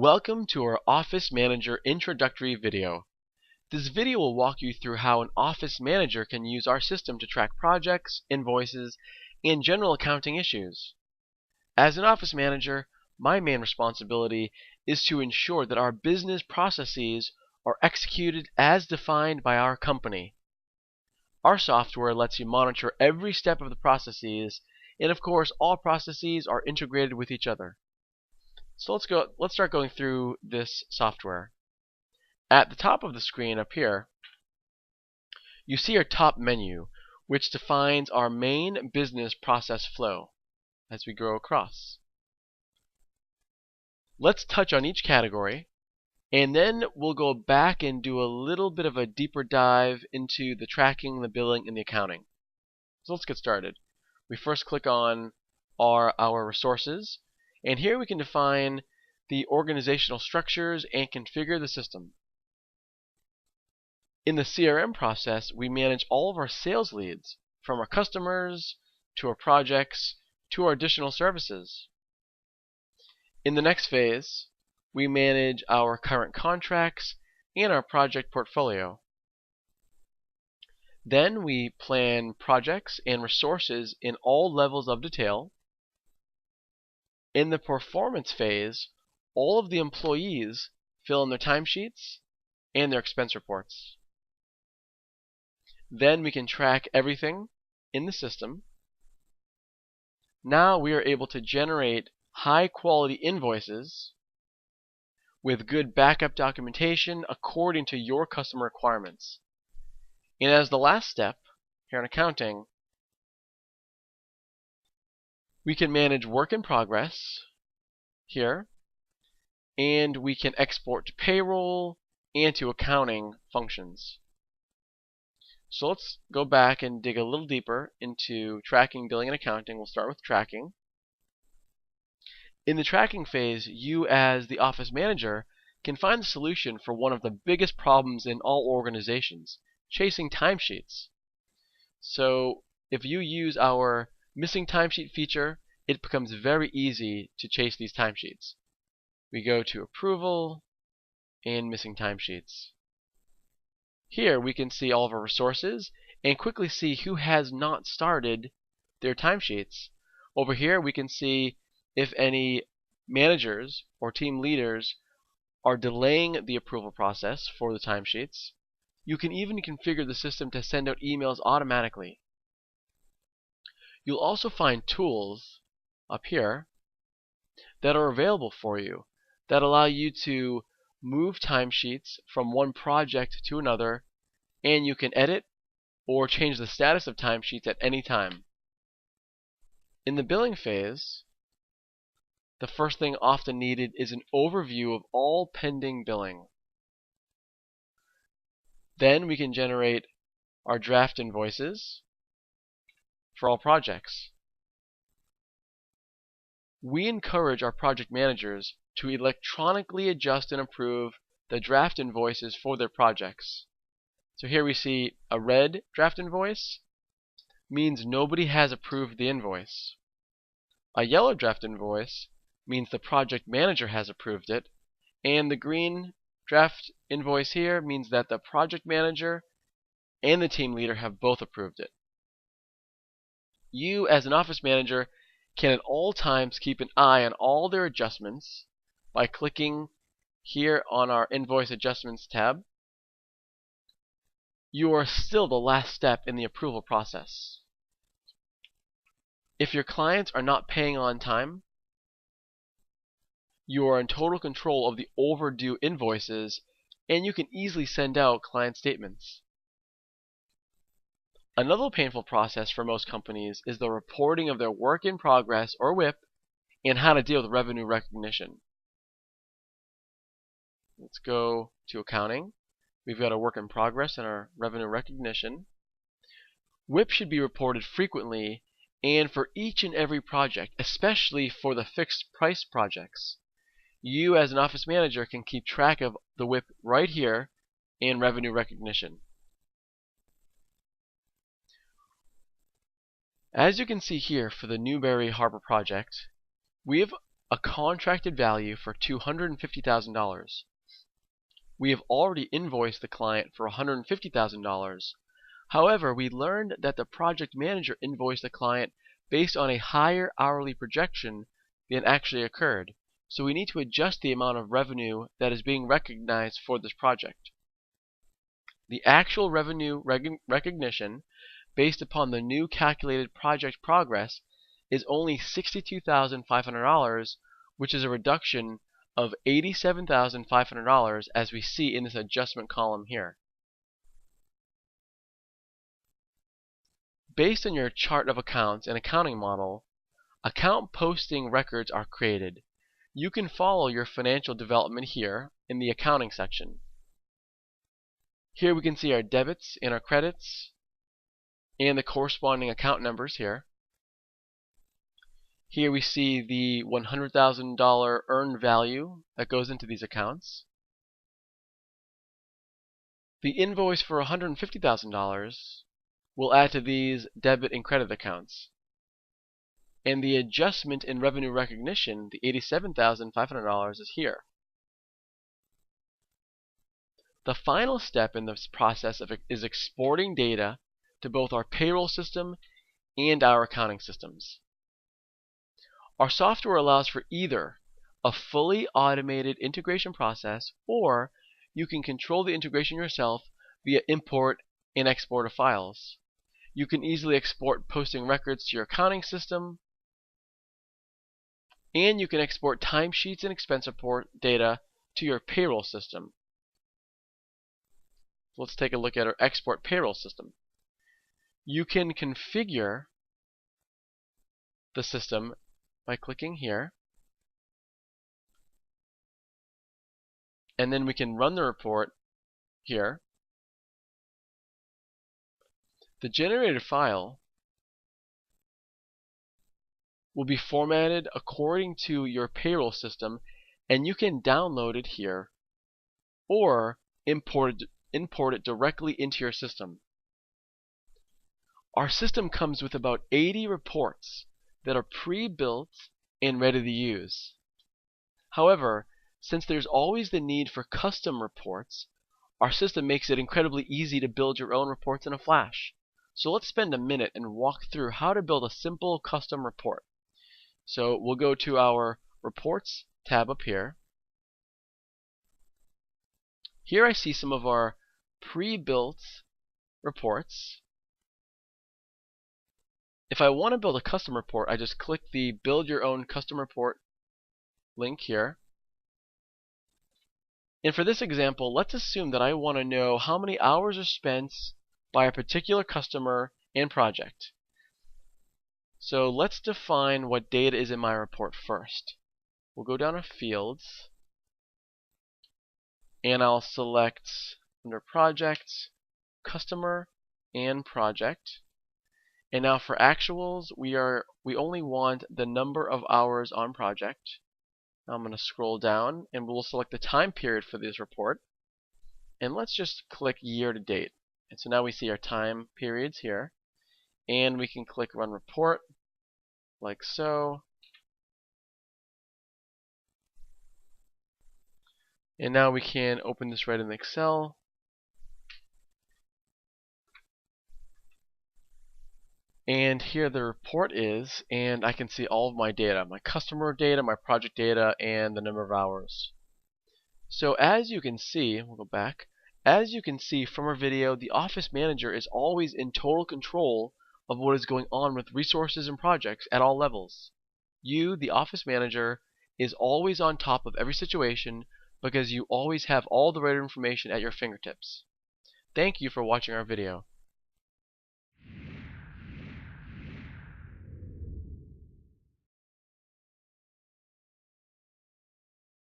Welcome to our Office Manager introductory video. This video will walk you through how an Office Manager can use our system to track projects, invoices, and general accounting issues. As an Office Manager, my main responsibility is to ensure that our business processes are executed as defined by our company. Our software lets you monitor every step of the processes, and of course, all processes are integrated with each other. So let's start going through this software. At the top of the screen up here, you see our top menu, which defines our main business process flow as we go across. Let's touch on each category, and then we'll go back and do a little bit of a deeper dive into the tracking, the billing, and the accounting. So let's get started. We first click on our resources, and here we can define the organizational structures and configure the system. In the CRM process, we manage all of our sales leads, from our customers to our projects to our additional services. In the next phase, we manage our current contracts and our project portfolio. Then we plan projects and resources in all levels of detail. In the performance phase, all of the employees fill in their timesheets and their expense reports. Then we can track everything in the system. Now we are able to generate high-quality invoices with good backup documentation according to your customer requirements. And as the last step here in accounting, we can manage work in progress here, and we can export to payroll and to accounting functions. So let's go back and dig a little deeper into tracking, billing, and accounting. We'll start with tracking. In the tracking phase, you as the Office Manager can find the solution for one of the biggest problems in all organizations, chasing timesheets. So if you use our missing timesheet feature, it becomes very easy to chase these timesheets. We go to Approval and Missing Timesheets. Here we can see all of our resources and quickly see who has not started their timesheets. Over here we can see if any managers or team leaders are delaying the approval process for the timesheets. You can even configure the system to send out emails automatically. You'll also find tools up here that are available for you that allow you to move timesheets from one project to another, and you can edit or change the status of timesheets at any time. In the billing phase, the first thing often needed is an overview of all pending billing. Then we can generate our draft invoices for all projects. We encourage our project managers to electronically adjust and approve the draft invoices for their projects. So here we see a red draft invoice means nobody has approved the invoice. A yellow draft invoice means the project manager has approved it, and the green draft invoice here means that the project manager and the team leader have both approved it. You as an Office Manager can at all times keep an eye on all their adjustments by clicking here on our Invoice Adjustments tab. You are still the last step in the approval process. If your clients are not paying on time, you are in total control of the overdue invoices, and you can easily send out client statements. Another painful process for most companies is the reporting of their work in progress, or WIP, and how to deal with revenue recognition. Let's go to accounting. We've got our work in progress and our revenue recognition. WIP should be reported frequently and for each and every project, especially for the fixed price projects. You as an Office Manager can keep track of the WIP right here in revenue recognition. As you can see here for the Newberry Harbor project, we have a contracted value for $250,000. We have already invoiced the client for $150,000. However, we learned that the project manager invoiced the client based on a higher hourly projection than actually occurred. So we need to adjust the amount of revenue that is being recognized for this project. The actual revenue recognition based upon the new calculated project progress is only $62,500, which is a reduction of $87,500 as we see in this adjustment column here. Based on your chart of accounts and accounting model, account posting records are created. You can follow your financial development here in the accounting section. Here we can see our debits and our credits and the corresponding account numbers here. Here we see the $100,000 earned value that goes into these accounts. The invoice for $150,000 will add to these debit and credit accounts. And the adjustment in revenue recognition, the $87,500, is here. The final step in this process is exporting data to both our payroll system and our accounting systems. Our software allows for either a fully automated integration process, or you can control the integration yourself via import and export of files. You can easily export posting records to your accounting system, and you can export timesheets and expense report data to your payroll system. Let's take a look at our export payroll system. You can configure the system by clicking here, and then we can run the report here. The generated file will be formatted according to your payroll system, and you can download it here or import it directly into your system. Our system comes with about 80 reports that are pre-built and ready to use. However, since there's always the need for custom reports, our system makes it incredibly easy to build your own reports in a flash. So let's spend a minute and walk through how to build a simple custom report. So we'll go to our Reports tab up here. Here I see some of our pre-built reports. If I want to build a custom report, I just click the Build Your Own Custom Report link here. And for this example, let's assume that I want to know how many hours are spent by a particular customer and project. So let's define what data is in my report first. We'll go down to Fields, and I'll select under Project, Customer, and Project. And now for actuals, we only want the number of hours on project. Now I'm going to scroll down, and we'll select the time period for this report. And let's just click year to date. And so now we see our time periods here. And we can click Run Report, like so. And now we can open this right in Excel. And here the report is, and I can see all of my data, my customer data, my project data, and the number of hours. So as you can see, we'll go back. As you can see from our video, the office manager is always in total control of what is going on with resources and projects at all levels. You, the office manager, is always on top of every situation because you always have all the right information at your fingertips. Thank you for watching our video.